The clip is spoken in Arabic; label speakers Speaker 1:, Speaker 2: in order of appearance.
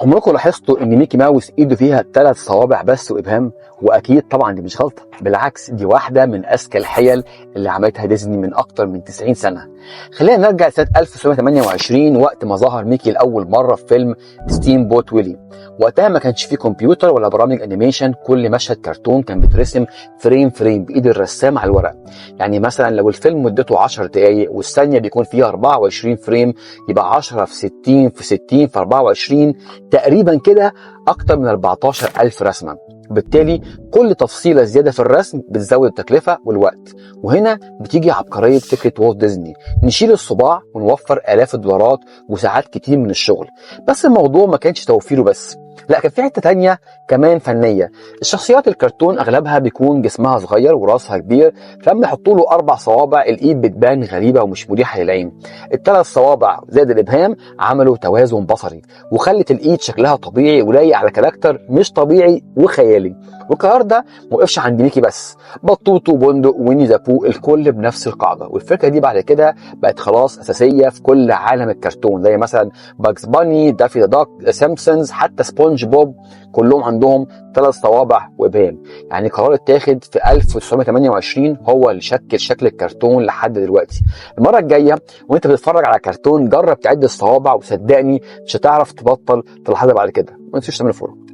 Speaker 1: عمركم لاحظتوا ان ميكي ماوس ايده فيها 3 صوابع بس وابهام؟ واكيد طبعا دي مش غلطه، بالعكس دي واحده من اذكى الحيل اللي عملتها ديزني من اكتر من 90 سنه. خلينا نرجع لسنه 1928 وقت ما ظهر ميكي لاول مره في فيلم ستيم بوت ويلي. وقتها ما كانش فيه كمبيوتر ولا برامج انيميشن، كل مشهد كرتون كان بيترسم فريم فريم بايد الرسام على الورق. يعني مثلا لو الفيلم مدته 10 دقائق والثانيه بيكون فيها 24 فريم، يبقى 10 في 60 في 60 في 24 تقريبا كده اكتر من 14,000 رسمه. وبالتالي كل تفصيله زياده في الرسم بتزود التكلفه والوقت. وهنا بتيجي عبقريه فكره والت ديزني، نشيل الصباع ونوفر الاف الدولارات وساعات كتير من الشغل. بس الموضوع ما كانش توفيره بس، لا كان في حته تانية كمان فنيه. الشخصيات الكرتون اغلبها بيكون جسمها صغير وراسها كبير، فلما يحطوا له 4 صوابع الايد بتبان غريبه ومش مريحه للعين. ال3 صوابع زائد الابهام عملوا توازن بصري وخلت الايد شكلها طبيعي ولايق على كاركتر مش طبيعي وخيالي. والقرار ده موقفش عند ميكي بس، بطوط وبندق ويني ذا بو الكل بنفس القاعده. والفكره دي بعد كده بقت خلاص اساسيه في كل عالم الكرتون، زي مثلا باكس باني، دافي ذا دوك، سيمبسونز، حتى سبونج بوب كلهم عندهم 3 صوابع وابهام. يعني قرار اتاخد في 1928 هو اللي شكل شكل الكرتون لحد دلوقتي. المره الجايه وانت بتتفرج على كرتون جرب تعد الصوابع، وصدقني مش هتعرف تبطل تلاحظها بعد كده. ما تنسوش تعملوا فولو.